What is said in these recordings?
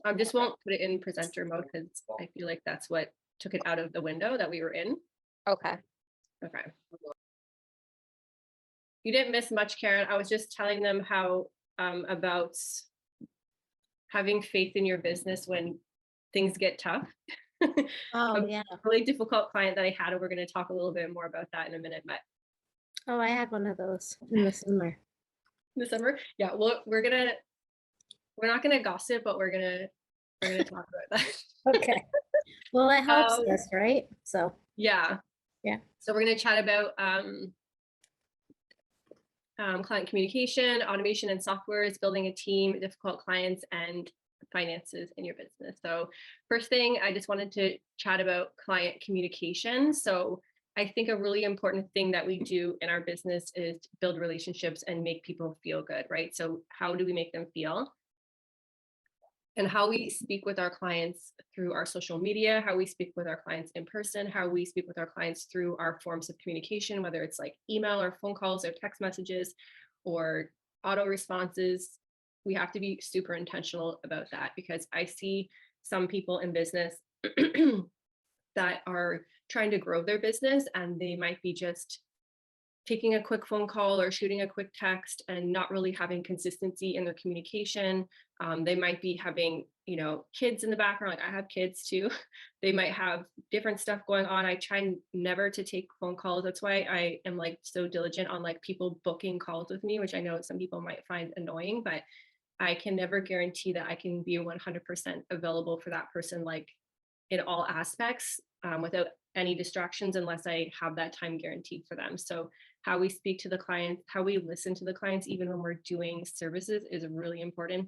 I just won't put it in presenter mode because I feel like that's what took it out of the window that we were in. Okay. Okay. You didn't miss much, Karen. I was just telling them how about having faith in your business when things get tough. Oh, A yeah. really difficult client that I had, and we're going to talk a little bit more about that in a minute. But Oh, I had one of those in the summer. December, yeah. Well, we're not gonna gossip, but we're gonna talk about that. Okay. Well, it helps Um, us, right? So, yeah. yeah. So we're gonna chat about client communication, automation and softwares, building a team, difficult clients, and finances in your business. So first thing, I just wanted to chat about client communication. So I think a really important thing that we do in our business is to build relationships and make people feel good, right? So how do we make them feel? And how we speak with our clients through our social media, how we speak with our clients in person, how we speak with our clients through our forms of communication, whether it's like email or phone calls or text messages or auto responses. We have to be super intentional about that because I see some people in business that are trying to grow their business and they might be just taking a quick phone call or shooting a quick text and not really having consistency in their communication. They might be having, kids in the background. Like I have kids too. They might have different stuff going on. I try never to take phone calls. That's why I am like so diligent on like people booking calls with me, which I know some people might find annoying, but I can never guarantee that I can be 100% available for that person, like in all aspects, without any distractions, unless I have that time guaranteed for them. So how we speak to the clients, how we listen to the clients, even when we're doing services, is really important.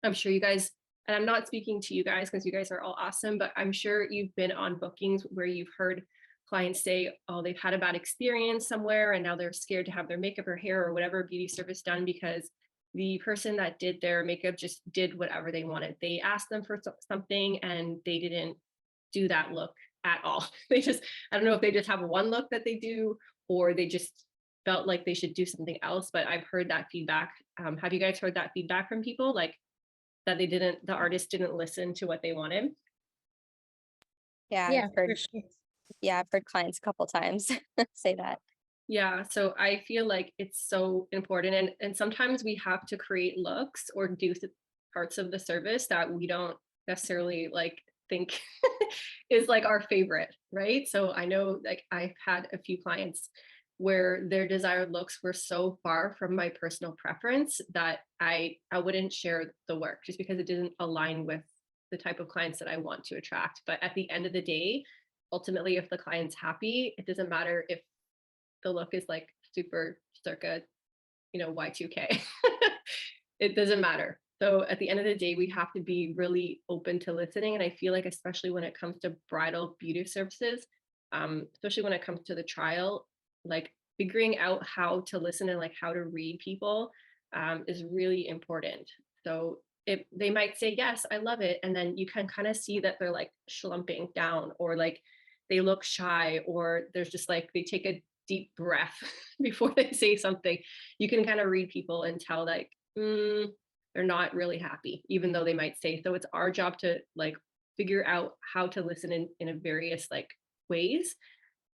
I'm sure you guys, and I'm not speaking to you guys because you guys are all awesome, but I'm sure you've been on bookings where you've heard clients say, oh, they've had a bad experience somewhere and now they're scared to have their makeup or hair or whatever beauty service done because the person that did their makeup just did whatever they wanted. They asked them for something and they didn't do that look at all. They just, I don't know if they just have one look that they do or they just felt like they should do something else, but I've heard that feedback. Have you guys heard that feedback from people like that the artist didn't listen to what they wanted? Yeah, Yeah, for sure. I've heard clients a couple times say that. Yeah, so I feel like it's so important and sometimes we have to create looks or do parts of the service that we don't necessarily like think is like our favorite, right? So I know like I've had a few clients where their desired looks were so far from my personal preference that I wouldn't share the work just because it didn't align with the type of clients that I want to attract. But at the end of the day, ultimately if the client's happy, it doesn't matter if the look is like super circa, Y2K. It doesn't matter. So at the end of the day, we have to be really open to listening. And I feel like, especially when it comes to bridal beauty services, especially when it comes to the trial, like figuring out how to listen and like how to read people is really important. So if they might say, yes, I love it. And then you can kind of see that they're like slumping down or like they look shy or there's just like they take a deep breath before they say something. You can kind of read people and tell like, they're not really happy, even though they might say. So it's our job to like figure out how to listen in a various like ways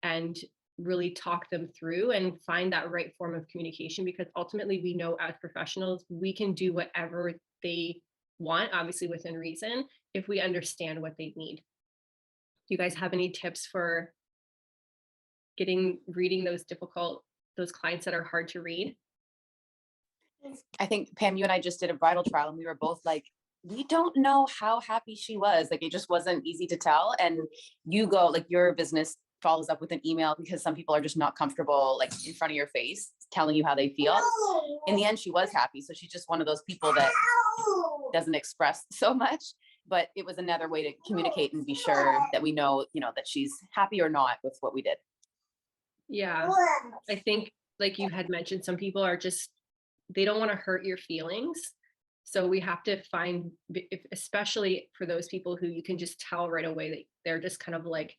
and really talk them through and find that right form of communication because ultimately we know as professionals we can do whatever they want, obviously within reason, if we understand what they need. Do you guys have any tips for reading those clients that are hard to read? I think Pam, you and I just did a bridal trial and we were both like, we don't know how happy she was. Like it just wasn't easy to tell. And you go like your business follows up with an email because some people are just not comfortable like in front of your face telling you how they feel. In the end, she was happy. So she's just one of those people that doesn't express so much. But it was another way to communicate and be sure that we know, that she's happy or not with what we did. Yeah, I think like you had mentioned, some people are just they don't want to hurt your feelings. So we have to find, especially for those people who you can just tell right away that they're just kind of like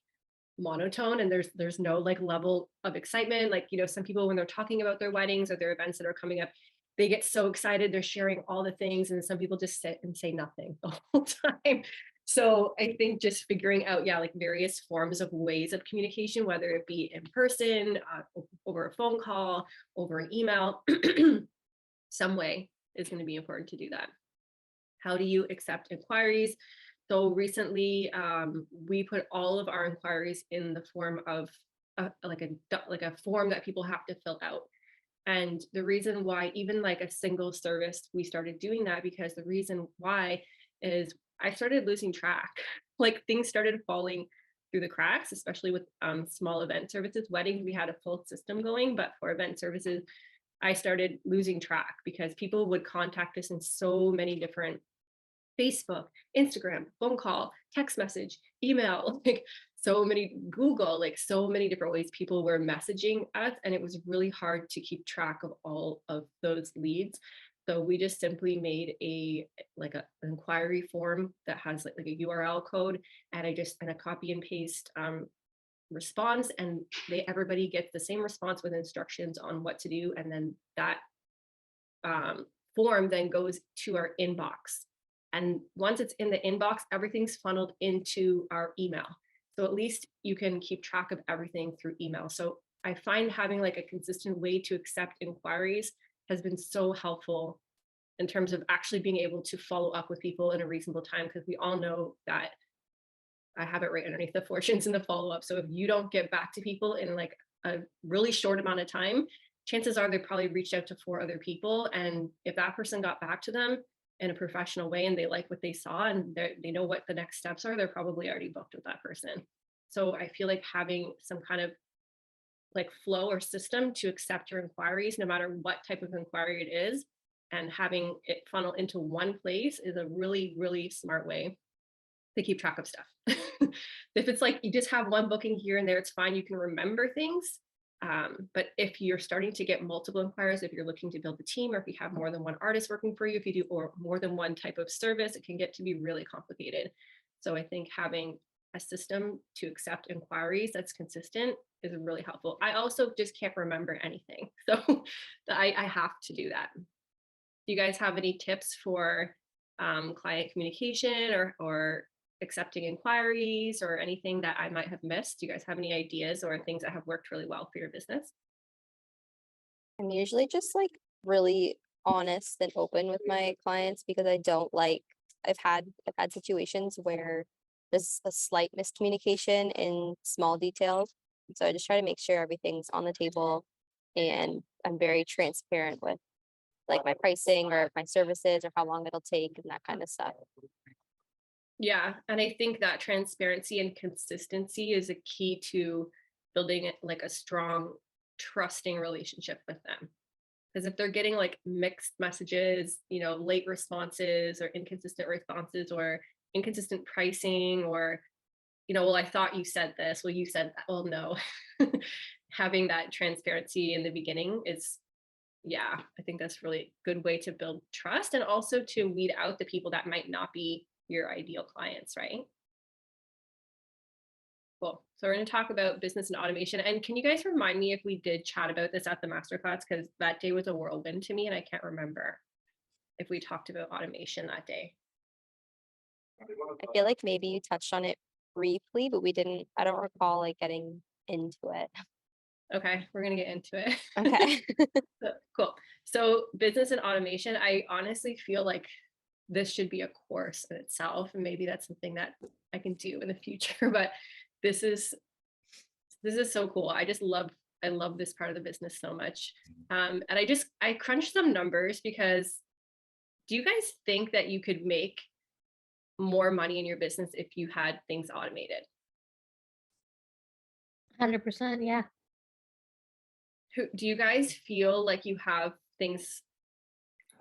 monotone and there's no like level of excitement. Like, some people when they're talking about their weddings or their events that are coming up, they get so excited, they're sharing all the things, and some people just sit and say nothing the whole time. So I think just figuring out, yeah, like various forms of ways of communication, whether it be in person, over a phone call, over an email, some way is going to be important to do that. How do you accept inquiries? So recently, we put all of our inquiries in the form of like a form that people have to fill out. And the reason why, even like a single service, we started doing that because the reason why is I started losing track. Like things started falling through the cracks, especially with small event services. Weddings, we had a full system going, but for event services, I started losing track because people would contact us in so many different Facebook, Instagram, phone call, text message, email, like so many Google, like so many different ways people were messaging us. And it was really hard to keep track of all of those leads. So we just simply made a like an inquiry form that has like a URL code, and a copy and paste response, and everybody gets the same response with instructions on what to do. And then that form then goes to our inbox. And once it's in the inbox, everything's funneled into our email. So at least you can keep track of everything through email. So I find having like a consistent way to accept inquiries has been so helpful in terms of actually being able to follow up with people in a reasonable time, because we all know that I have it right underneath the fortunes and the follow-up. So if you don't get back to people in like a really short amount of time, chances are they probably reached out to 4 other people. And if that person got back to them in a professional way and they like what they saw and they know what the next steps are, they're probably already booked with that person. So I feel like having some kind of like flow or system to accept your inquiries, no matter what type of inquiry it is, and having it funnel into one place is a really, really smart way to keep track of stuff. If it's like you just have one booking here and there, it's fine. You can remember things. But if you're starting to get multiple inquiries, if you're looking to build a team, or if you have more than one artist working for you, if you do or more than one type of service, it can get to be really complicated. So I think having a system to accept inquiries that's consistent is really helpful. I also just can't remember anything. So I have to do that. Do you guys have any tips for client communication or accepting inquiries or anything that I might have missed? Do you guys have any ideas or things that have worked really well for your business? I'm usually just like really honest and open with my clients because I don't like I've had situations where there's a slight miscommunication in small details. So I just try to make sure everything's on the table, and I'm very transparent with like my pricing or my services or how long it'll take and that kind of stuff. Yeah, and I think that transparency and consistency is a key to building like a strong, trusting relationship with them. Because if they're getting like mixed messages, late responses or inconsistent responses or inconsistent pricing or, well, I thought you said this, well, you said that, well, no. Having that transparency in the beginning is, yeah, I think that's really good way to build trust and also to weed out the people that might not be your ideal clients, right? Cool. So we're going to talk about business and automation. And can you guys remind me if we did chat about this at the masterclass? Because that day was a whirlwind to me and I can't remember if we talked about automation that day. I feel like maybe you touched on it briefly, but I don't recall like getting into it. Okay, we're going to get into it. Okay. Cool. So business and automation, I honestly feel like this should be a course in itself. And maybe that's something that I can do in the future, but this is so cool. I love this part of the business so much. And I crunched some numbers because do you guys think that you could make more money in your business if you had things automated? 100%, yeah. Do you guys feel like you have things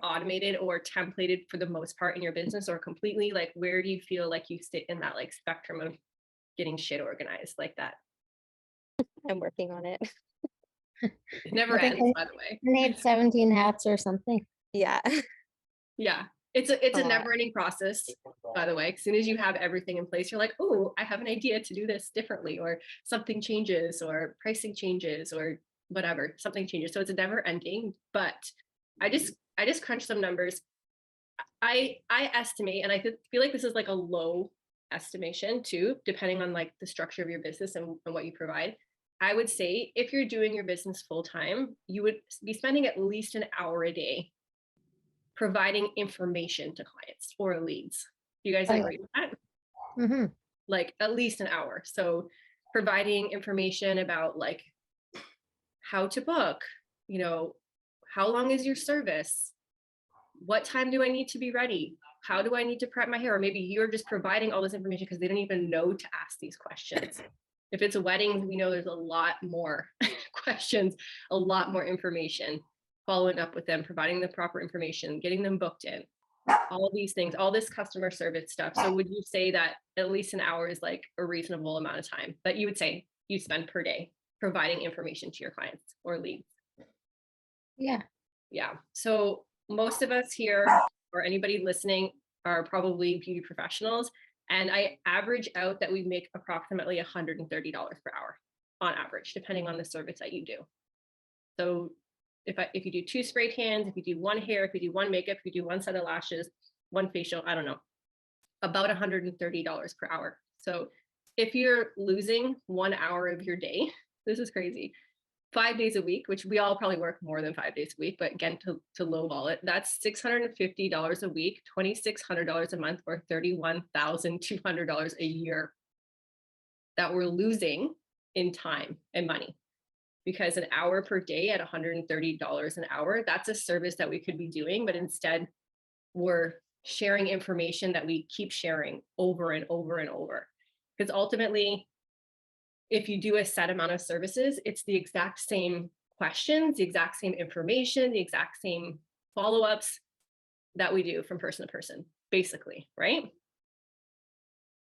automated or templated for the most part in your business, or completely? Like, where do you feel like you sit in that like spectrum of getting shit organized like that? I'm working on it. It never I think ends, by the way. I need 17 hats or something. Yeah. Yeah, it's a A lot. never-ending process, by the way. As soon as you have everything in place, you're like, oh, I have an idea to do this differently, or something changes, or pricing changes, or whatever, something changes. So it's never ending, but I just crunched some numbers. I estimate, and I feel like this is like a low estimation too, depending on like the structure of your business and what you provide. I would say if you're doing your business full time, you would be spending at least an hour a day providing information to clients or leads. You guys Oh, yeah. agree with that? Mm-hmm. Like at least an hour. So providing information about like how to book, you know, how long is your service? What time do I need to be ready? How do I need to prep my hair? Or maybe you're just providing all this information because they don't even know to ask these questions. If it's a wedding, we know there's a lot more questions, a lot more information, following up with them, providing the proper information, getting them booked in, all of these things, all this customer service stuff. So would you say that at least an hour is like a reasonable amount of time that you would say you spend per day providing information to your clients or leads? Yeah. Yeah. So most of us here or anybody listening are probably beauty professionals. And I average out that we make approximately $130 per hour on average, depending on the service that you do. So if you do 2 spray tans, if you do 1 hair, if you do 1 makeup, if you do 1 set of lashes, 1 facial, I don't know, about $130 per hour. So if you're losing 1 hour of your day, this is crazy, 5 days a week, which we all probably work more than 5 days a week, but again, to lowball it, that's $650 a week, $2,600 a month, or $31,200 a year that we're losing in time and money. Because an hour per day at $130 an hour, that's a service that we could be doing, but instead we're sharing information that we keep sharing over and over and over. Because ultimately, if you do a set amount of services, it's the exact same questions, the exact same information, the exact same follow-ups that we do from person to person, basically, right?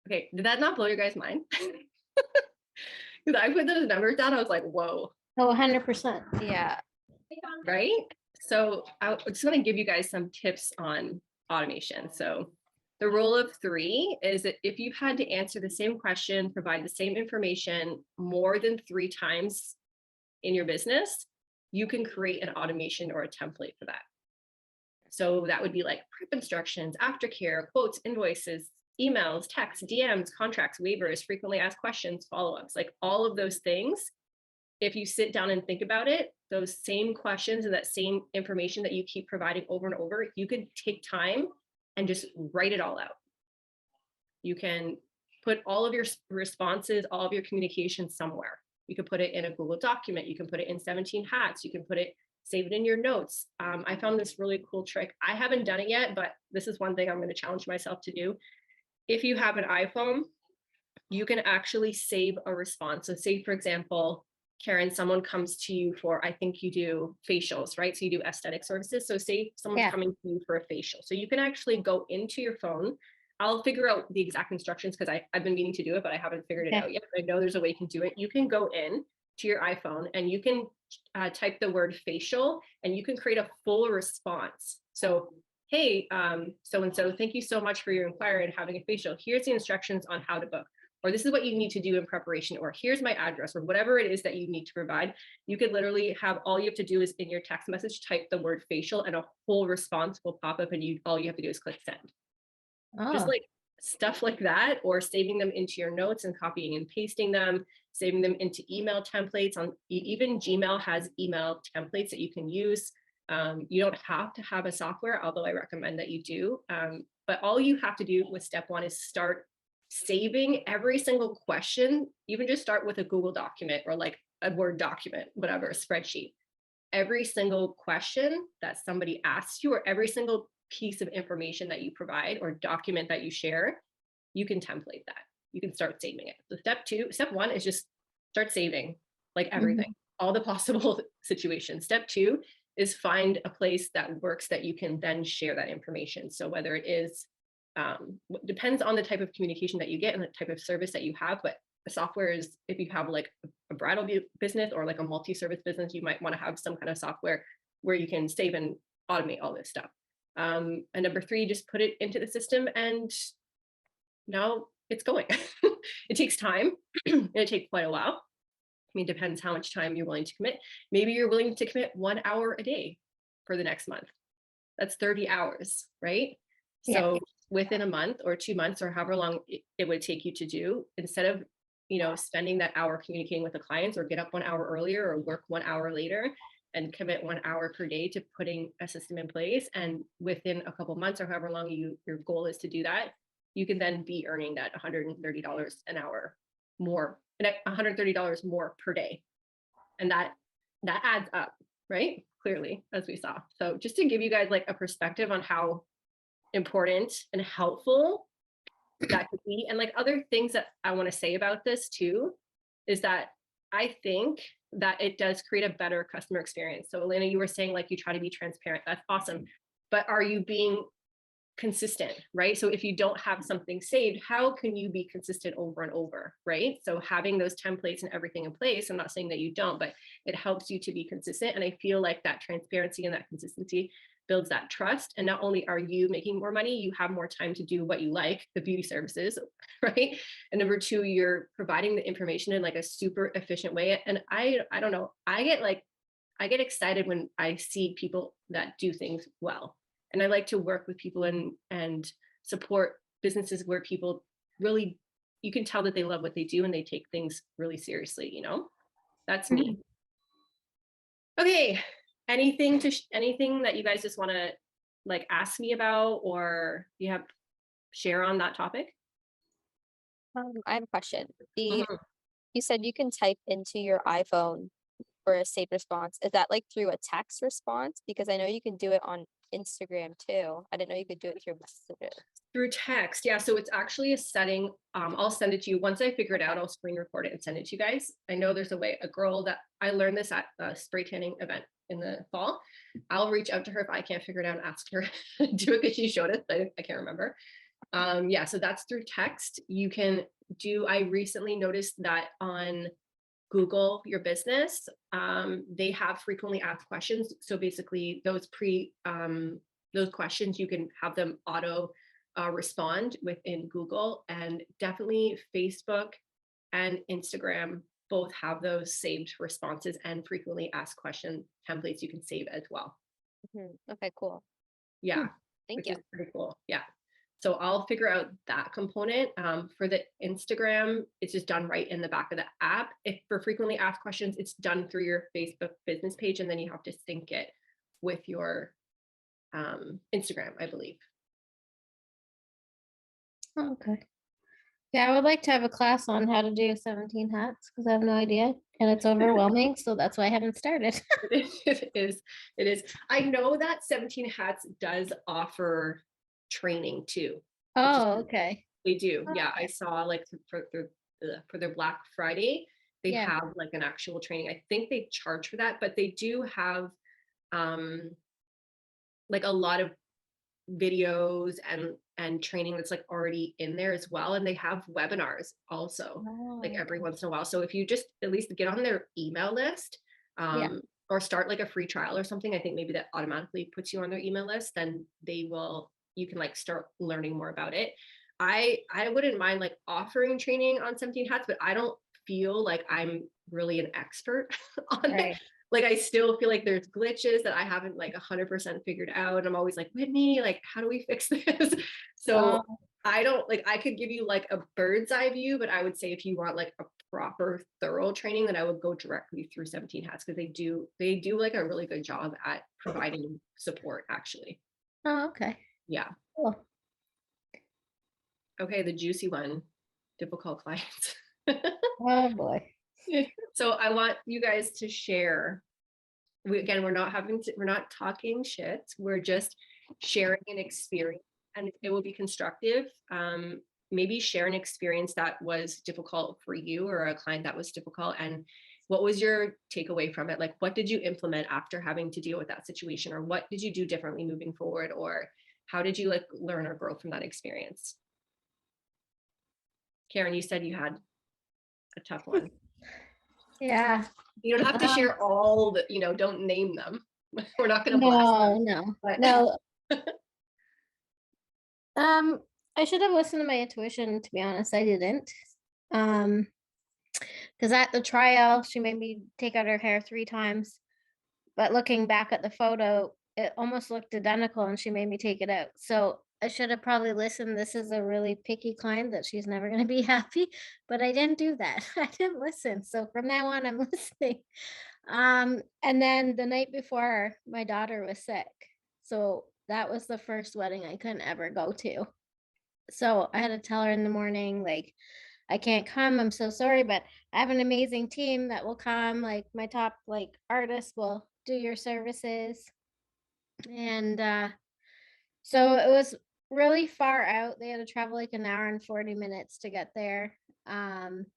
Okay, did that not blow your guys' mind? Because I put those numbers down, I was like, whoa. Oh, 100%. Yeah. Right? So I just want to give you guys some tips on automation. So the rule of 3 is that if you've had to answer the same question, provide the same information more than 3 times in your business, you can create an automation or a template for that. So that would be like prep instructions, aftercare, quotes, invoices, emails, texts, DMs, contracts, waivers, frequently asked questions, follow-ups, like all of those things. If you sit down and think about it, those same questions and that same information that you keep providing over and over, you could take time and just write it all out. You can put all of your responses, all of your communication somewhere. You can put it in a Google document. You can put it in 17 hats. You can put it, save it in your notes. I found this really cool trick. I haven't done it yet, but this is one thing I'm going to challenge myself to do. If you have an iPhone, you can actually save a response. So say, for example, Karen, someone comes to you for, I think you do facials, right? So you do aesthetic services. So say someone's Yeah. coming to you for a facial. So you can actually go into your phone. I'll figure out the exact instructions because I've been meaning to do it, but I haven't figured it Okay. out yet. I know there's a way you can do it. You can go in to your iPhone and you can type the word facial and you can create a full response. So, hey, so-and-so, thank you so much for your inquiry and having a facial. Here's the instructions on how to book. Or this is what you need to do in preparation, or here's my address, or whatever it is that you need to provide. You could literally have, all you have to do is in your text message, type the word facial and a whole response will pop up and all you have to do is click send. Just Oh, like stuff like that, or saving them into your notes and copying and pasting them, saving them into email templates. On even Gmail has email templates that you can use. You don't have to have a software, although I recommend that you do. But all you have to do with step 1 is start saving every single question. Even just start with a Google document or like a Word document, whatever, a spreadsheet. Every single question that somebody asks you, or every single piece of information that you provide or document that you share, you can template that. You can start saving it. So step 1 is just start saving like everything, all the possible situations. Step 2 is find a place that works that you can then share that information. So whether it is, depends on the type of communication that you get and the type of service that you have, but the software is, if you have like a bridal business or like a multi-service business, you might want to have some kind of software where you can save and automate all this stuff. And number 3, just put it into the system and now it's going. It takes time. It takes quite a while. I mean, depends how much time you're willing to commit. Maybe you're willing to commit 1 hour a day. for the next month. That's 30 hours, right? Yeah. So within a month or 2 months or however long it would take you to do, instead of, spending that hour communicating with the clients, or get up 1 hour earlier or work 1 hour later and commit 1 hour per day to putting a system in place. And within a couple months or however long your goal is to do that, you can then be earning that $130 an hour more, and $130 more per day. And that adds up, right? Clearly, as we saw. So just to give you guys like a perspective on how important and helpful that could be. And like other things that I want to say about this too, is that I think that it does create a better customer experience. So Elena, you were saying like you try to be transparent. That's awesome. But are you being consistent, right? So if you don't have something saved, how can you be consistent over and over, right? So having those templates and everything in place, I'm not saying that you don't, but it helps you to be consistent. And I feel like that transparency and that consistency builds that trust. And not only are you making more money, you have more time to do what you like, the beauty services, right? And number two, you're providing the information in like a super efficient way. And I don't know, I get excited when I see people that do things well. And I like to work with people and support businesses where people really, you can tell that they love what they do and they take things really seriously, That's me. Okay, anything that you guys just want to like ask me about, or you have share on that topic? I have a question. Mhm. You said you can type into your iPhone for a saved response. Is that like through a text response? Because I know you can do it on Instagram too. I didn't know you could do it through messages. Through text, yeah. So it's actually a setting. I'll send it to you once I figure it out. I'll screen record it and send it to you guys. I know there's a way. A girl that I learned this at a spray tanning event in the fall. I'll reach out to her if I can't figure it out and ask her to do it, because she showed us. I can't remember. Yeah. So that's through text. You can do. I recently noticed that on Google Your Business, they have frequently asked questions. So basically, those questions, you can have them auto respond within Google, and definitely Facebook and Instagram both have those saved responses and frequently asked question templates you can save as well. Okay, cool. Yeah, Thank which you. is pretty cool. Yeah. So I'll figure out that component. For the Instagram, it's just done right in the back of the app. If for frequently asked questions, it's done through your Facebook business page, and then you have to sync it with your Instagram, I believe. Oh, okay. Yeah, I would like to have a class on how to do 17 hats because I have no idea and it's overwhelming. So that's why I haven't started. It is. I know that 17 Hats does offer training too. Oh, okay. They do. Yeah, I saw like for their Black Friday, they Yeah. have like an actual training. I think they charge for that, but they do have like a lot of videos and training that's like already in there as well. And they have webinars also, like Oh, every once in a while. So if you just at least get on their email list, Yeah. or start like a free trial or something, I think maybe that automatically puts you on their email list, then you can like start learning more about it. I wouldn't mind like offering training on 17 Hats, but I don't feel like I'm really an expert on it. Right. Like I still feel like there's glitches that I haven't like 100% figured out. And I'm always like, Whitney, like, how do we fix this? So Oh, I don't like, I could give you like a bird's eye view, but I would say if you want like a proper thorough training, then I would go directly through 17 Hats, because they do like a really good job at providing support actually. oh, okay. Yeah. Cool. Okay. The juicy one, difficult clients. Oh, boy. So I want you guys to share. We're not talking shit. We're just sharing an experience, and it will be constructive. Maybe share an experience that was difficult for you, or a client that was difficult, and what was your takeaway from it? Like, what did you implement after having to deal with that situation, or what did you do differently moving forward, or how did you like learn or grow from that experience? Karen, you said you had a tough one. Yeah. You don't have to Um, share all the, don't name them. We're not going to blast them. No. But- No. I should have listened to my intuition, to be honest. I didn't. Because at the trial, she made me take out her hair 3 times. But looking back at the photo, it almost looked identical and she made me take it out. So I should have probably listened. This is a really picky client that she's never going to be happy, but I didn't do that. I didn't listen. So from now on, I'm listening. And then the night before, my daughter was sick. So that was the first wedding I couldn't ever go to. So I had to tell her in the morning, like, I can't come. I'm so sorry, but I have an amazing team that will come. Like my top like artists will do your services. And so it was really far out. They had to travel like an hour and 40 minutes to get there. Um,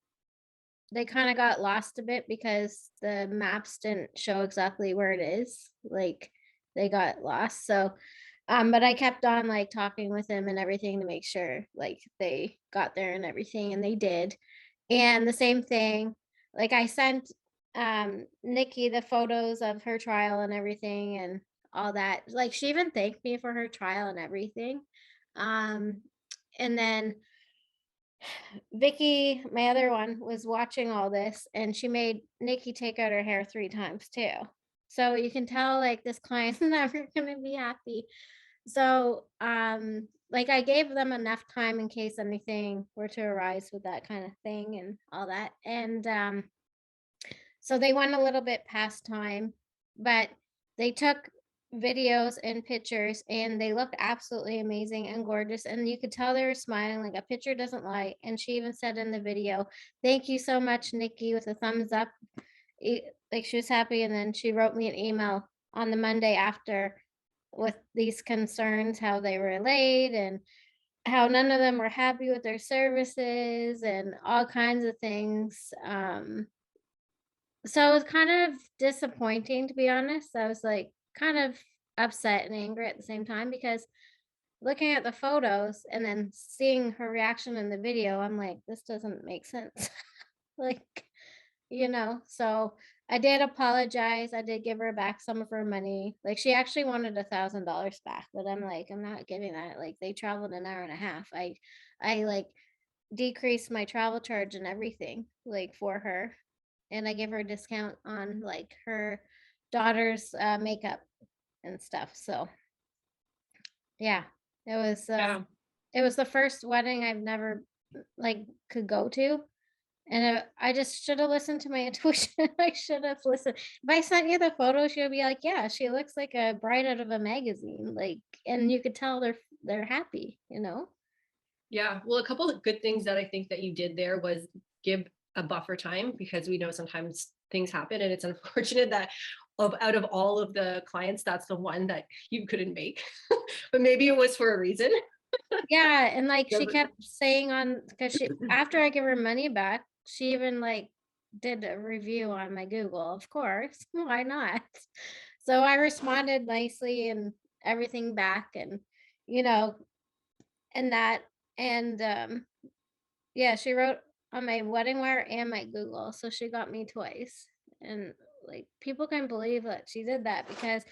they kind of got lost a bit because the maps didn't show exactly where it is. Like they got lost. So but I kept on like talking with them and everything to make sure like they got there and everything, and they did. And the same thing, like I sent Nikki the photos of her trial and everything and all that. Like she even thanked me for her trial and everything. Um and then Vicky, my other one, was watching all this and she made Nikki take out her hair 3 times too. So you can tell like this client's never gonna be happy. So like I gave them enough time in case anything were to arise with that kind of thing and all that. And so they went a little bit past time, but they took videos and pictures and they looked absolutely amazing and gorgeous. And you could tell they were smiling, like a picture doesn't lie. And she even said in the video, "Thank you so much, Nikki," with a thumbs up. Like she was happy. And then she wrote me an email on the Monday after with these concerns, how they were late and how none of them were happy with their services and all kinds of things. So it was kind of disappointing, to be honest. I was like kind of upset and angry at the same time because looking at the photos and then seeing her reaction in the video, I'm like, this doesn't make sense. Like, so I did apologize. I did give her back some of her money. Like she actually wanted $1,000 back, but I'm like, I'm not giving that. Like they traveled an hour and a half. I like decreased my travel charge and everything like for her, and I gave her a discount on like her daughter's makeup and stuff. So yeah, it was Yeah. it was the first wedding I've never like could go to. And I just should have listened to my intuition. I should have listened. If I sent you the photo, she'll be like, "Yeah, she looks like a bride out of a magazine." Like, and you could tell they're happy, you know? Yeah, well, a couple of good things that I think that you did there was give a buffer time, because we know sometimes things happen and it's unfortunate that out of all of the clients, that's the one that you couldn't make. But maybe it was for a reason. Yeah, and like Yeah, she but- kept saying on because she after I give her money back, she even like did a review on my Google, of course. Why not? So I responded nicely and everything back and you know, and that and yeah, she wrote on my wedding wire and my Google. So she got me twice. And like people can believe that she did that because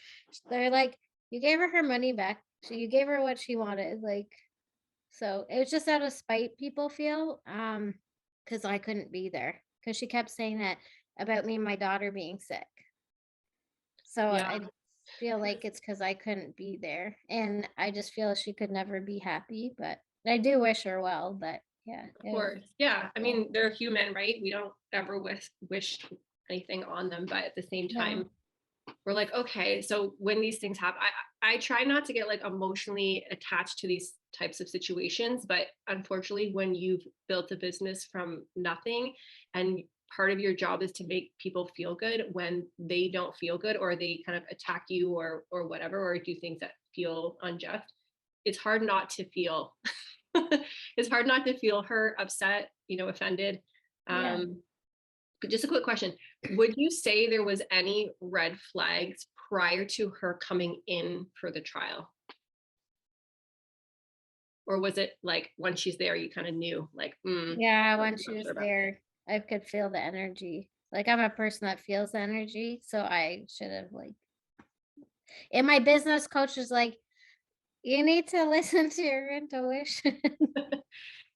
they're like, you gave her money back. So you gave her what she wanted. Like, so it was just out of spite, people feel, because I couldn't be there. Because she kept saying that about me and my daughter being sick. So Yeah, I feel like it's because I couldn't be there. And I just feel she could never be happy. But I do wish her well. But yeah. of course. Yeah, I mean, they're human, right? We don't ever wish anything on them, but at the same No. time, we're like, okay, so when these things happen, I try not to get like emotionally attached to these types of situations, but unfortunately, when you've built a business from nothing and part of your job is to make people feel good when they don't feel good, or they kind of attack you or whatever, or do things that feel unjust, it's hard not to feel it's hard not to feel hurt, upset, offended. Yeah. But just a quick question. Would you say there was any red flags prior to her coming in for the trial? Or was it like once she's there, you kind of knew like, Yeah, I'm when not she was sure about there, I could feel the energy. Like I'm a person that feels the energy, so I should have like. And my business coach is like, you need to listen to your intuition.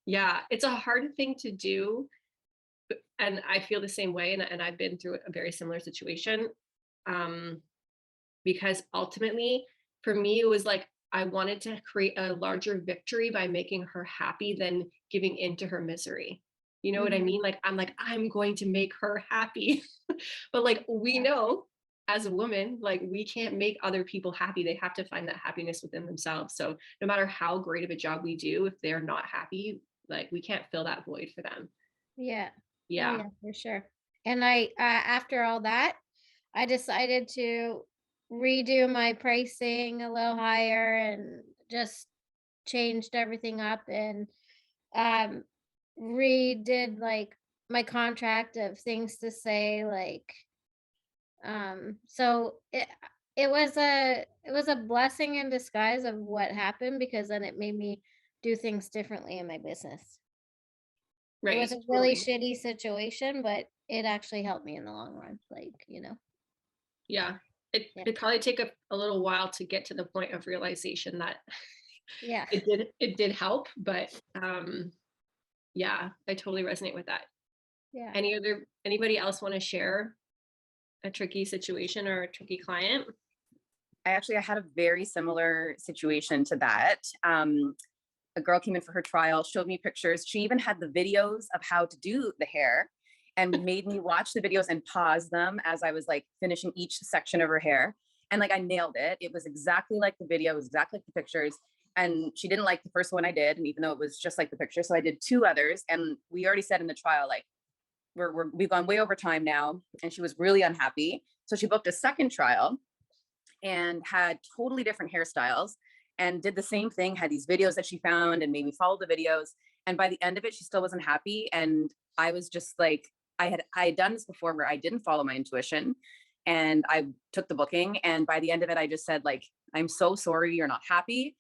Yeah, it's a hard thing to do. And I feel the same way. And I've been through a very similar situation. Um, because ultimately for me, it was like, I wanted to create a larger victory by making her happy than giving into her misery. You know what I Mhm. mean? Like, I'm going to make her happy. But like, we know as a woman, like, we can't make other people happy. They have to find that happiness within themselves. So no matter how great of a job we do, if they're not happy, like, we can't fill that void for them. Yeah. Oh Yeah. yeah, for sure. And after all that, I decided to redo my pricing a little higher and just changed everything up and um redid like my contract of things to say like so it was a blessing in disguise of what happened because then it made me do things differently in my business. It was Right. a really Totally. shitty situation, but it actually helped me in the long run, like, you know? Yeah. Yeah. It probably take a little while to get to the point of realization that Yeah. it did help, but yeah, I totally resonate with that. Yeah. Anybody else want to share a tricky situation or a tricky client? I had a very similar situation to that. A girl came in for her trial, showed me pictures. She even had the videos of how to do the hair and made me watch the videos and pause them as I was like finishing each section of her hair. And like I nailed it. It was exactly like the video, it was exactly like the pictures. And she didn't like the first one I did. And even though it was just like the picture, so I did two others. And we already said in the trial, like, we've gone way over time now. And she was really unhappy. So she booked a second trial and had totally different hairstyles and did the same thing, had these videos that she found and made me follow the videos. And by the end of it, she still wasn't happy. And I was just like, I had done this before where I didn't follow my intuition and I took the booking. And by the end of it, I just said, like, I'm so sorry you're not happy.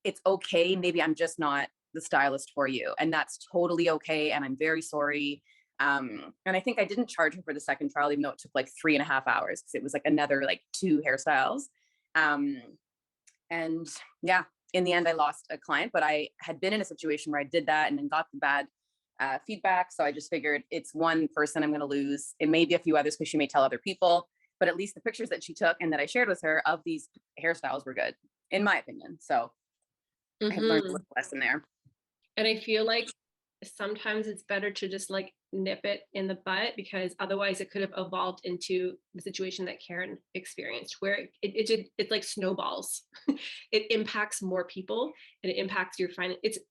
It's okay. Maybe I'm just not the stylist for you. And that's totally okay. And I'm very sorry. And I think I didn't charge her for the second trial, even though it took like 3.5 hours because it was like another like two hairstyles. Um, and yeah, in the end, I lost a client, but I had been in a situation where I did that and then got the bad feedback. So I just figured it's one person I'm going to lose. It may be a few others because she may tell other people, but at least the pictures that she took and that I shared with her of these hairstyles were good, in my opinion. So I have learned a Mhm. little lesson there. And I feel like sometimes it's better to just like nip it in the butt because otherwise it could have evolved into the situation that Karen experienced, where it's like snowballs. It impacts more people and it impacts your finance.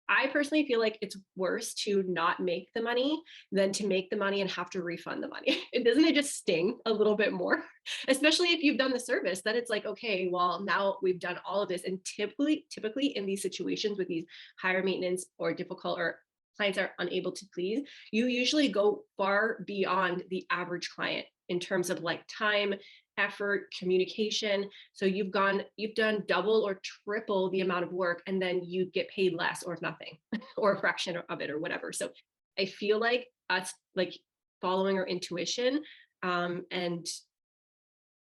I personally feel like it's worse to not make the money than to make the money and have to refund the money. It doesn't it just sting a little bit more, especially if you've done the service. Then it's like, okay, well, now we've done all of this. And typically in these situations with these higher maintenance or difficult or clients are unable to please, you usually go far beyond the average client in terms of like time, effort, communication. So you've done double or triple the amount of work and then you get paid less or nothing or a fraction of it or whatever. So I feel like us like following our intuition, and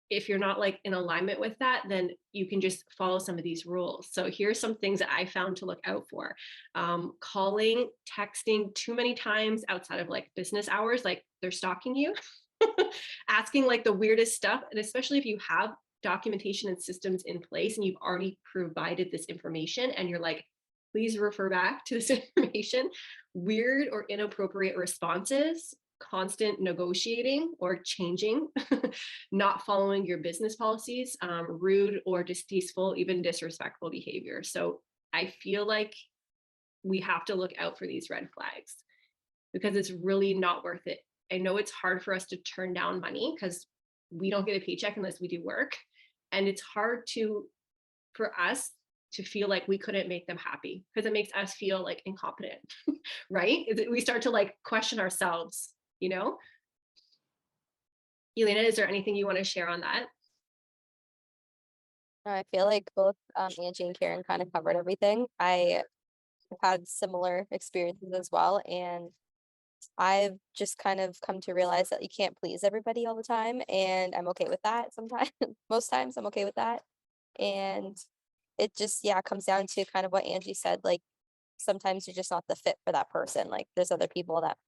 if you're not like in alignment with that, then you can just follow some of these rules. So here's some things that I found to look out for. Calling, texting too many times outside of like business hours, like they're stalking you, asking like the weirdest stuff. And especially if you have documentation and systems in place and you've already provided this information and you're like, please refer back to this information. Weird or inappropriate responses, constant negotiating or changing, not following your business policies, rude or distasteful, even disrespectful behavior. So I feel like we have to look out for these red flags because it's really not worth it. I know it's hard for us to turn down money because we don't get a paycheck unless we do work. And it's hard for us to feel like we couldn't make them happy because it makes us feel like incompetent, right? We start to like question ourselves, you know? Elena, is there anything you want to share on that? I feel like both Angie and Karen kind of covered everything. I have had similar experiences as well, and I've just kind of come to realize that you can't please everybody all the time, and I'm okay with that sometimes. Most times I'm okay with that. And it just, yeah, comes down to kind of what Angie said, like sometimes you're just not the fit for that person. Like there's other people that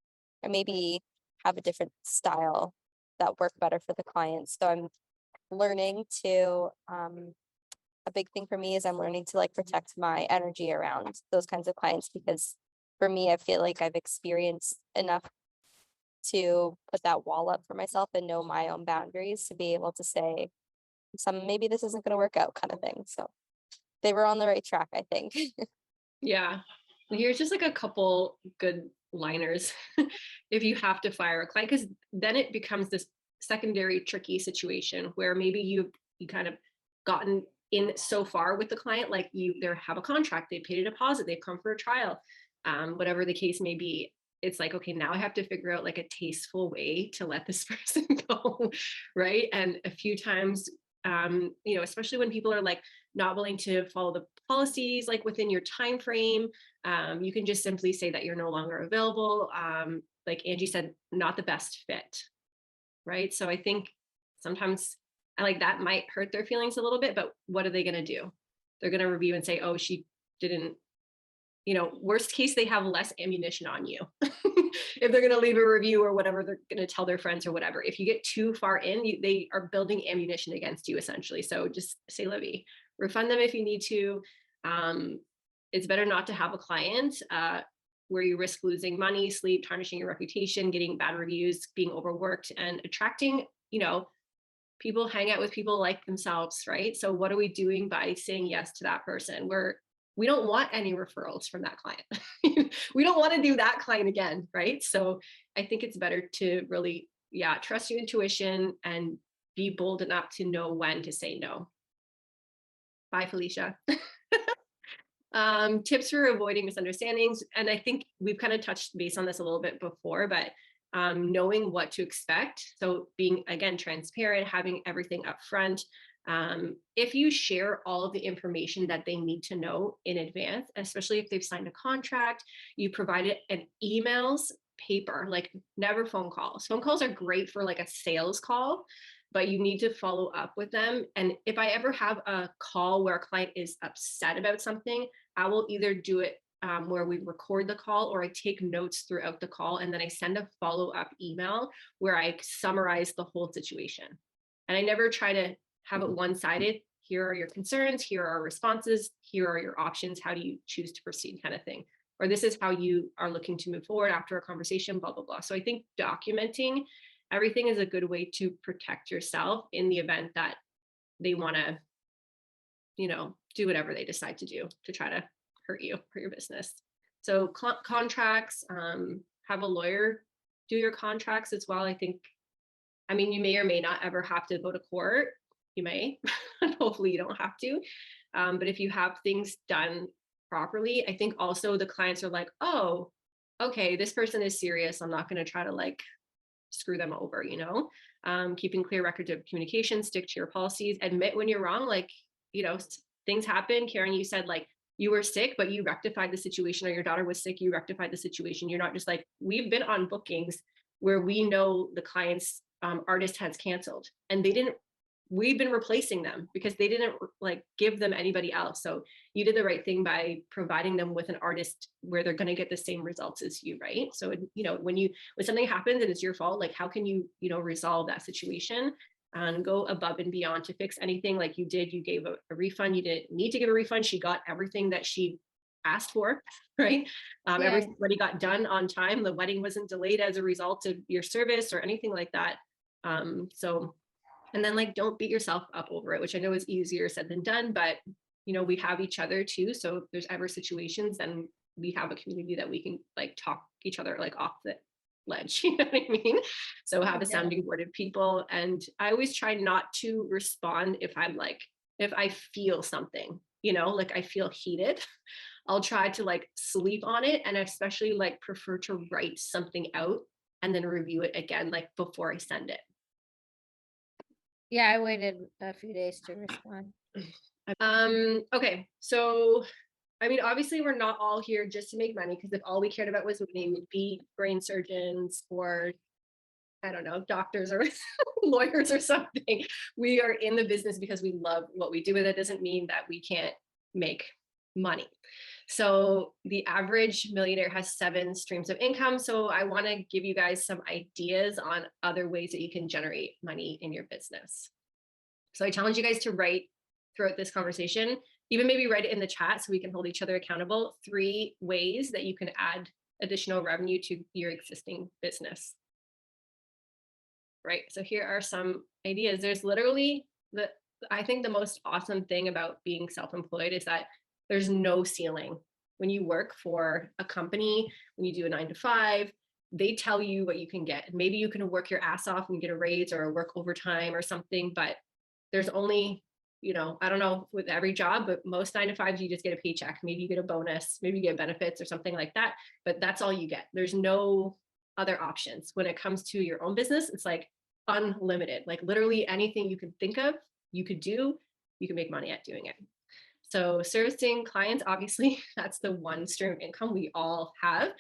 or maybe have a different style that work better for the clients. So I'm learning to, a big thing for me is I'm learning to like protect my energy around those kinds of clients, because for me, I feel like I've experienced enough to put that wall up for myself and know my own boundaries to be able to say maybe this isn't going to work out kind of thing. So they were on the right track, I think. Yeah. Here's just like a couple good liners if you have to fire a client, because then it becomes this secondary tricky situation where maybe you kind of gotten in so far with the client, like they have a contract, they paid a deposit, they've come for a trial, whatever the case may be. It's like, okay, now I have to figure out like a tasteful way to let this person go, right? And a few times, especially when people are like not willing to follow the policies like within your time frame, you can just simply say that you're no longer available. Like Angie said, not the best fit, right? So I think sometimes like that might hurt their feelings a little bit, but what are they going to do? They're going to review and say, oh, she didn't, worst case, they have less ammunition on you. If they're going to leave a review or whatever, they're going to tell their friends or whatever. If you get too far in, they are building ammunition against you essentially. So just say, Livy, refund them if you need to. It's better not to have a client where you risk losing money, sleep, tarnishing your reputation, getting bad reviews, being overworked, and attracting, people hang out with people like themselves, right? So what are we doing by saying yes to that person? We don't want any referrals from that client. We don't want to do that client again, right? So I think it's better to really, trust your intuition and be bold enough to know when to say no. Bye, Felicia. Tips for avoiding misunderstandings. And I think we've kind of touched base on this a little bit before, but knowing what to expect. So being, again, transparent, having everything up front. If you share all of the information that they need to know in advance, especially if they've signed a contract, you provide it an emails, paper, like never phone calls. Phone calls are great for like a sales call, but you need to follow up with them. And if I ever have a call where a client is upset about something, I will either do it where we record the call, or I take notes throughout the call, and then I send a follow-up email where I summarize the whole situation. And I never try to have it one-sided. Here are your concerns, here are our responses, here are your options, how do you choose to proceed, kind of thing. Or this is how you are looking to move forward after a conversation, blah, blah, blah. So I think documenting everything is a good way to protect yourself in the event that they want to, do whatever they decide to do to try to hurt you, hurt your business. So contracts, have a lawyer do your contracts as well. You may or may not ever have to go to court. You may, hopefully you don't have to. But if you have things done properly, I think also the clients are like, oh, okay, this person is serious. I'm not going to try to like screw them over, keeping clear records of communication, stick to your policies, admit when you're wrong. Like, things happen. Karen, you said like you were sick, but you rectified the situation, or your daughter was sick, you rectified the situation. You're not just like, we've been on bookings where we know the client's artist has canceled and we've been replacing them because they didn't like give them anybody else. So you did the right thing by providing them with an artist where they're going to get the same results as you, right? So, when something happens and it's your fault, like how can you, resolve that situation and go above and beyond to fix anything like you did? You gave a refund. You didn't need to give a refund. She got everything that she asked for, right? Everybody got done on time. The wedding wasn't delayed as a result of your service or anything like that. And then like, don't beat yourself up over it, which I know is easier said than done, but we have each other too. So if there's ever situations, then we have a community that we can like talk each other like off the ledge, you know what I mean? So have a sounding board of people. And I always try not to respond if I feel something, like I feel heated, I'll try to like sleep on it, and especially like prefer to write something out and then review it again, like before I send it. Yeah, I waited a few days to respond. Okay, so obviously we're not all here just to make money, because if all we cared about was money, we'd be brain surgeons or I don't know, doctors or lawyers or something. We are in the business because we love what we do, but that doesn't mean that we can't make money. So the average millionaire has 7 streams of income. So I want to give you guys some ideas on other ways that you can generate money in your business. So I challenge you guys to write throughout this conversation, even maybe write it in the chat so we can hold each other accountable, 3 ways that you can add additional revenue to your existing business. Right, so here are some ideas. There's literally I think the most awesome thing about being self-employed is that there's no ceiling. When you work for a company, when you do a 9 to 5, they tell you what you can get. Maybe you can work your ass off and get a raise or work overtime or something, but there's only, you know, I don't know with every job, but most 9 to 5s, you just get a paycheck. Maybe you get a bonus, maybe you get benefits or something like that, but that's all you get. There's no other options. When it comes to your own business, it's like unlimited, like literally anything you can think of, you could do, you can make money at doing it. So servicing clients, obviously, that's the one stream of income we all have,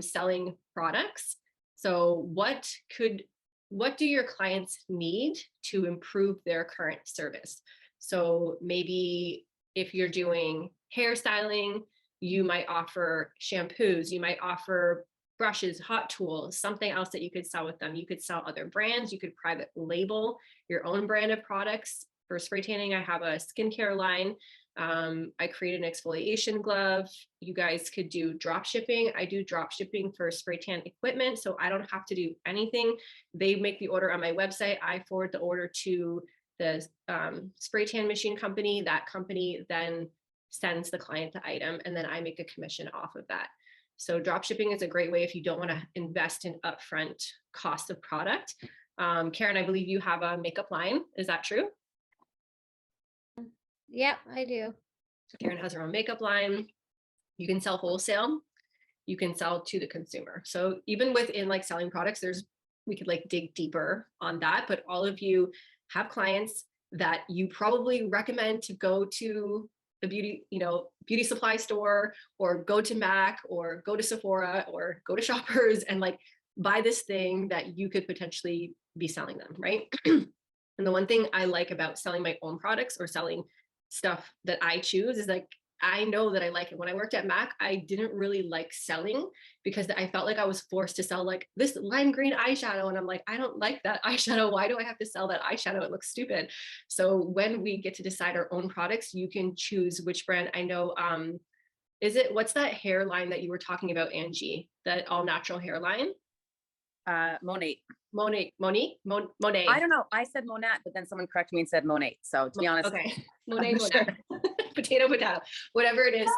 selling products. So what do your clients need to improve their current service? So maybe if you're doing hairstyling, you might offer shampoos, you might offer brushes, hot tools, something else that you could sell with them. You could sell other brands, you could private label your own brand of products. For spray tanning, I have a skincare line. I create an exfoliation glove. You guys could do drop shipping. I do drop shipping for spray tan equipment, so I don't have to do anything. They make the order on my website. I forward the order to the spray tan machine company. That company then sends the client the item, and then I make a commission off of that. So drop shipping is a great way if you don't want to invest in upfront cost of product. Karen, I believe you have a makeup line. Is that true? Yep, I do. So Karen has her own makeup line. You can sell wholesale. You can sell to the consumer. So even within like selling products, we could like dig deeper on that, but all of you have clients that you probably recommend to go to the beauty supply store, or go to Mac, or go to Sephora, or go to Shoppers and like buy this thing that you could potentially be selling them, right? And the one thing I like about selling my own products or selling stuff that I choose is like, I know that I like it. When I worked at Mac, I didn't really like selling because I felt like I was forced to sell like this lime green eyeshadow. And I'm like, I don't like that eyeshadow. Why do I have to sell that eyeshadow? It looks stupid. So when we get to decide our own products, you can choose which brand. I know, what's that hairline that you were talking about, Angie? That all natural hairline? Monat. Monet. I don't know. I said Monat, but then someone corrected me and said Monat. So to be honest, okay. Monet. Sure. potato, whatever it is,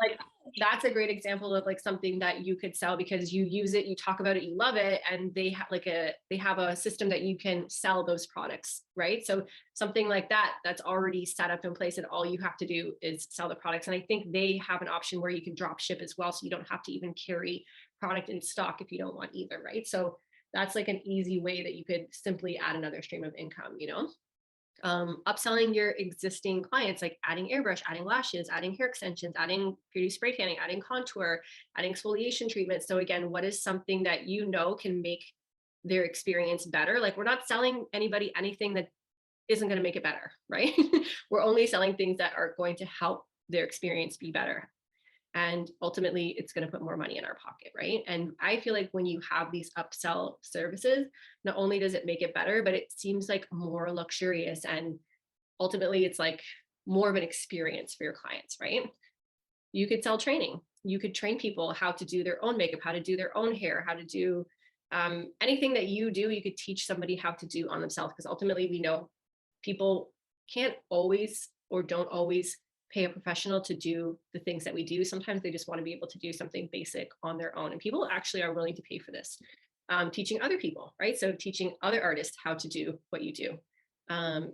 like that's a great example of like something that you could sell because you use it, you talk about it, you love it, and they have a system that you can sell those products, right? So something like that, that's already set up in place, and all you have to do is sell the products. And I think they have an option where you can drop ship as well, so you don't have to even carry product in stock if you don't want either, right? So that's like an easy way that you could simply add another stream of income, upselling your existing clients, like adding airbrush, adding lashes, adding hair extensions, adding beauty spray tanning, adding contour, adding exfoliation treatment. So again, what is something that can make their experience better? Like, we're not selling anybody anything that isn't going to make it better, right? We're only selling things that are going to help their experience be better. And ultimately, it's going to put more money in our pocket, right? And I feel like when you have these upsell services, not only does it make it better, but it seems like more luxurious. And ultimately, it's like more of an experience for your clients, right? You could sell training. You could train people how to do their own makeup, how to do their own hair, how to do anything that you do, you could teach somebody how to do on themselves. Because ultimately, we know people can't always or don't always pay a professional to do the things that we do. Sometimes they just want to be able to do something basic on their own. And people actually are willing to pay for this. Teaching other people, right? So teaching other artists how to do what you do.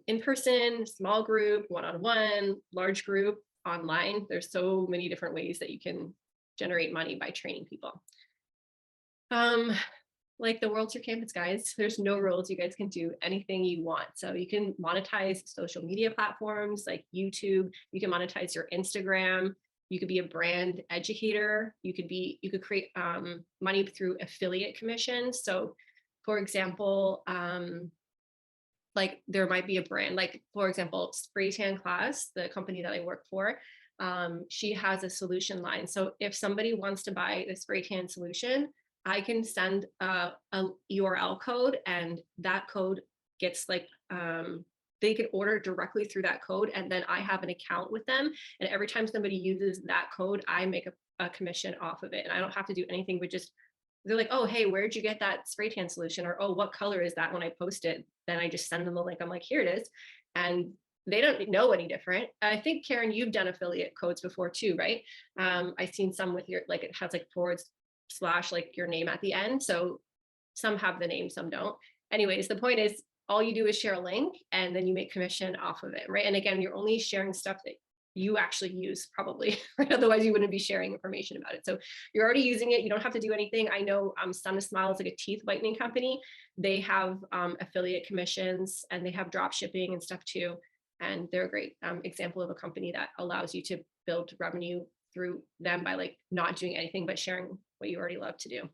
In person, small group, one-on-one, large group, online. There's so many different ways that you can generate money by training people. Like the world's your canvas, guys. There's no rules. You guys can do anything you want. So you can monetize social media platforms like YouTube. You can monetize your Instagram. You could be a brand educator. You could create money through affiliate commissions. So for example, like there might be a brand, like for example, Spray Tan Class, the company that I work for, she has a solution line. So if somebody wants to buy the spray tan solution, I can send a URL code, and that code gets like they can order directly through that code, and then I have an account with them. And every time somebody uses that code, I make a commission off of it. And I don't have to do anything but just, they're like, oh, hey, where'd you get that spray tan solution? Or, oh, what color is that when I post it? Then I just send them the link. I'm like, here it is. And they don't know any different. I think, Karen, you've done affiliate codes before too, right? I've seen some with your, like it has like / like your name at the end. So some have the name, some don't. Anyways, the point is all you do is share a link and then you make commission off of it, right? And again, you're only sharing stuff that you actually use probably, right? Otherwise you wouldn't be sharing information about it. So you're already using it. You don't have to do anything. I know Sun Smile is like a teeth whitening company. They have affiliate commissions and they have drop shipping and stuff too. And they're a great example of a company that allows you to build revenue through them by like not doing anything but sharing what you already love to do.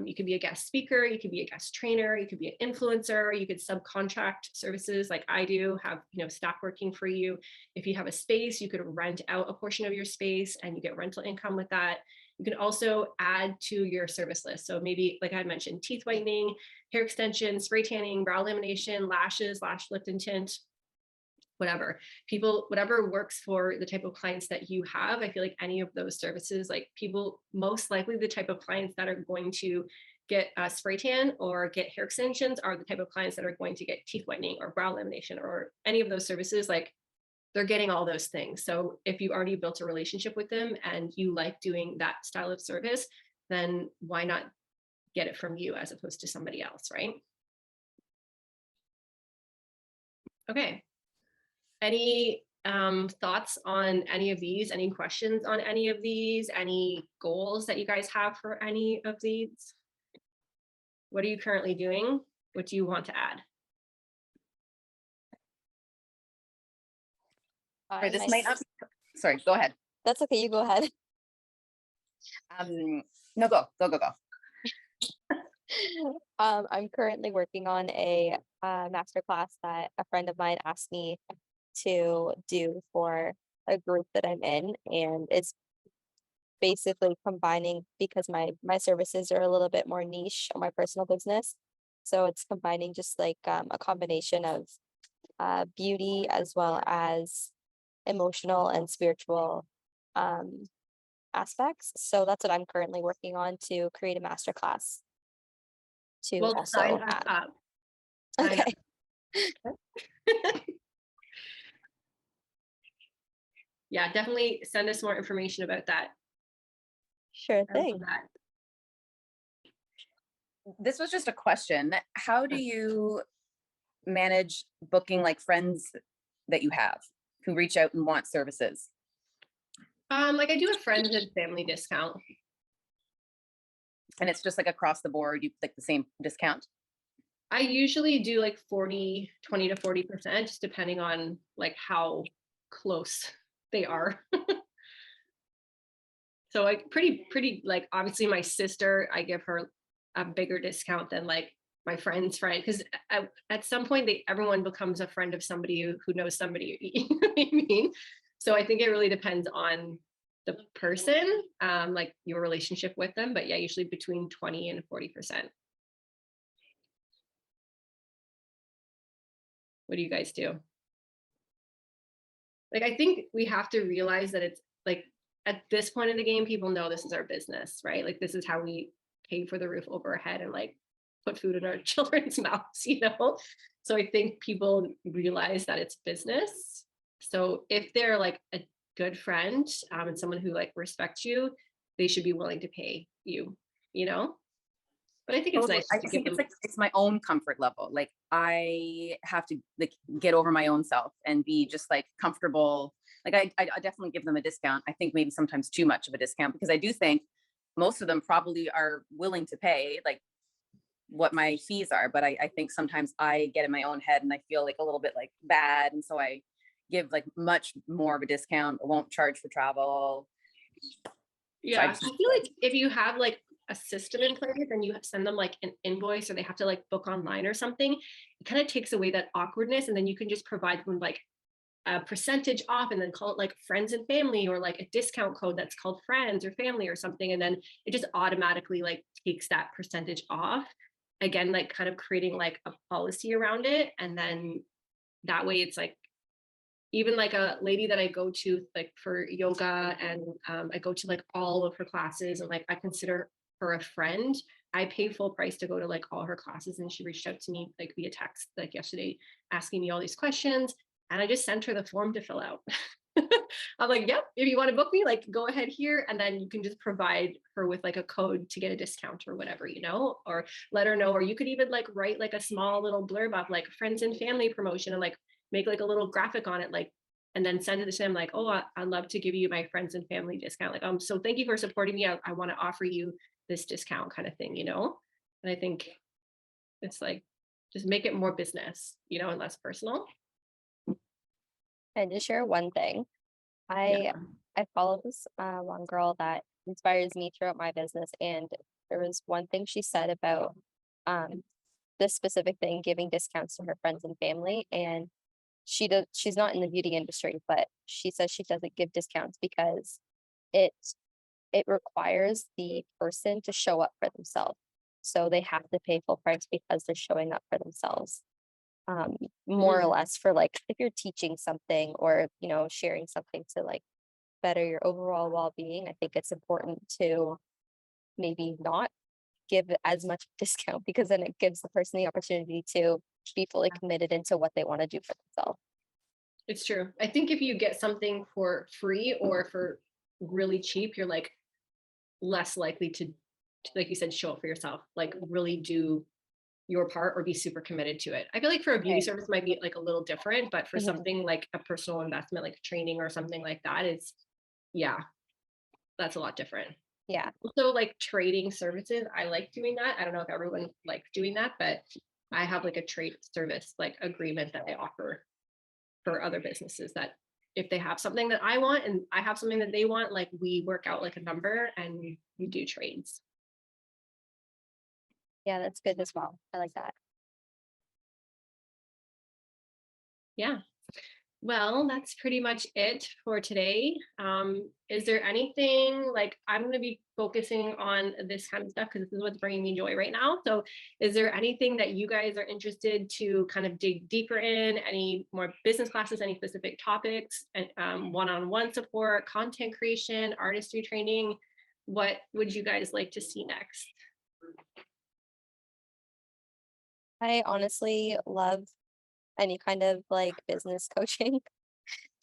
You could be a guest speaker, you could be a guest trainer, you could be an influencer, you could subcontract services like I do, have staff working for you. If you have a space, you could rent out a portion of your space and you get rental income with that. You can also add to your service list. So maybe, like I mentioned, teeth whitening, hair extension, spray tanning, brow lamination, lashes, lash lift and tint, whatever works for the type of clients that you have. I feel like any of those services, like people, most likely the type of clients that are going to get a spray tan or get hair extensions are the type of clients that are going to get teeth whitening or brow lamination or any of those services. Like they're getting all those things. So if you already built a relationship with them and you like doing that style of service, then why not get it from you as opposed to somebody else, right? Okay. Any thoughts on any of these? Any questions on any of these? Any goals that you guys have for any of these? What are you currently doing? What do you want to add? Or this might not be, sorry, go ahead. That's okay, you go ahead. No, go. I'm currently working on a masterclass that a friend of mine asked me to do for a group that I'm in, and it's basically combining, because my services are a little bit more niche on my personal business, so it's combining just like a combination of beauty as well as emotional and spiritual aspects. So that's what I'm currently working on, to create a masterclass to Well, sign also us add. up. Sign Okay, Yeah, definitely send us more information about that. sure I love thing. that. This was just a question. How do you manage booking like friends that you have who reach out and want services? Like I do a friends and family discount. And it's just like across the board, you like the same discount? I usually do like 20 to 40%, just depending on like how close they are. So like pretty like obviously my sister, I give her a bigger discount than like my friend's friend, because at some point everyone becomes a friend of somebody who knows somebody. You know what I mean? So I think it really depends on the person, like your relationship with them. But yeah, usually between 20 and 40%. What do you guys do? Like, I think we have to realize that it's like at this point in the game, people know this is our business, right? Like this is how we pay for the roof over our head and like put food in our children's mouths, you know? So I think people realize that it's business. So if they're like a good friend and someone who like respects you, they should be willing to pay you, you know? But I think it's nice I to give think them. it's like, it's my own comfort level. Like I have to like get over my own self and be just like comfortable. Like I definitely give them a discount. I think maybe sometimes too much of a discount, because I do think most of them probably are willing to pay like what my fees are. But I think sometimes I get in my own head and I feel like a little bit like bad. And so I give like much more of a discount. I won't charge for travel. Yeah, I feel like if you have like a system in place and you send them like an invoice or they have to like book online or something, it kind of takes away that awkwardness, and then you can just provide them like a percentage off and then call it like friends and family, or like a discount code that's called friends or family or something, and then it just automatically like takes that percentage off. Again, like kind of creating like a policy around it, and then that way it's like, even like a lady that I go to like for yoga, and I go to like all of her classes, and like I consider her a friend. I pay full price to go to like all her classes, and she reached out to me like via text like yesterday asking me all these questions, and I just sent her the form to fill out. I'm like, yep, if you want to book me, like go ahead here, and then you can just provide her with like a code to get a discount or whatever, or let her know, or you could even like write like a small little blurb up like friends and family promotion, and like make like a little graphic on it, like, and then send it to him like, oh, I'd love to give you my friends and family discount. Like, so thank you for supporting me. I want to offer you this discount kind of thing, And I think it's like, just make it more business, and less personal. And to share one thing, Yeah. I follow this one girl that inspires me throughout my business, and there was one thing she said about this specific thing, giving discounts to her friends and family, and she's not in the beauty industry, but she says she doesn't give discounts because it it requires the person to show up for themselves. So they have to pay full price because they're showing up for themselves. More or less for like if you're teaching something or sharing something to like better your overall well-being, I think it's important to maybe not give as much discount because then it gives the person the opportunity to be fully committed into what they want to do for themselves. It's true. I think if you get something for free or for really cheap, you're like less likely to, like you said, show up for yourself, like really do your part or be super committed to it. I feel like for a beauty Right. service might be like a little different, but for Mhm. something like a personal investment, like training or something like that, is, yeah, that's a lot different. Yeah. Also, like trading services, I like doing that. I don't know if everyone likes doing that, but I have like a trade service like agreement that I offer for other businesses, that if they have something that I want and I have something that they want, like we work out like a number and we do trades. Yeah, that's good as well. I like that. Yeah. Well, that's pretty much it for today. Is there anything, like, I'm going to be focusing on this kind of stuff because this is what's bringing me joy right now. So is there anything that you guys are interested to kind of dig deeper in? Any more business classes, any specific topics, and one-on-one support, content creation, artistry training? What would you guys like to see next? I honestly love any kind of like business coaching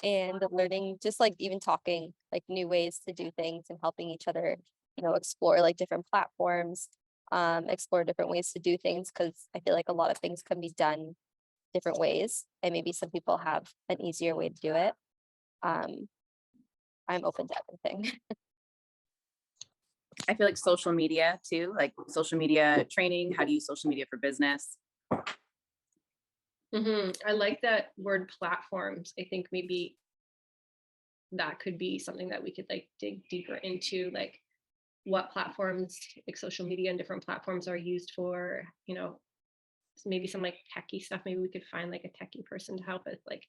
and learning, just like even talking like new ways to do things and helping each other, explore like different platforms, explore different ways to do things because I feel like a lot of things can be done different ways and maybe some people have an easier way to do it. Um, I'm open to everything. I feel like social media too, like social media training, how to use social media for business. I like that word platforms. I think maybe that could be something that we could like dig deeper into, like what platforms, like social media and different platforms are used for, maybe some like techie stuff. Maybe we could find like a techie person to help us like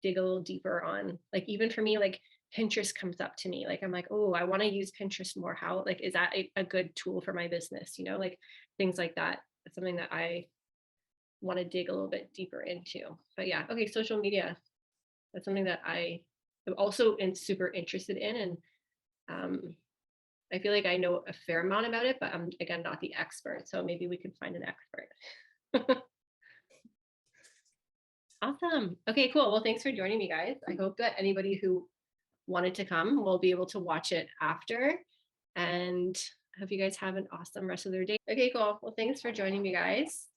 dig a little deeper on, like, even for me, like Pinterest comes up to me, like I'm like, oh, I want to use Pinterest more. How, like, is that a good tool for my business, like things like that. It's something that I want to dig a little bit deeper into. But yeah, okay, social media, that's something that I am also super interested in. And I feel like I know a fair amount about it, but I'm, again, not the expert. So maybe we could find an expert. Awesome. Okay, cool. Well, thanks for joining me, guys. I hope that anybody who wanted to come will be able to watch it after. And I hope you guys have an awesome rest of their day. Okay, cool. Well, thanks for joining me, guys.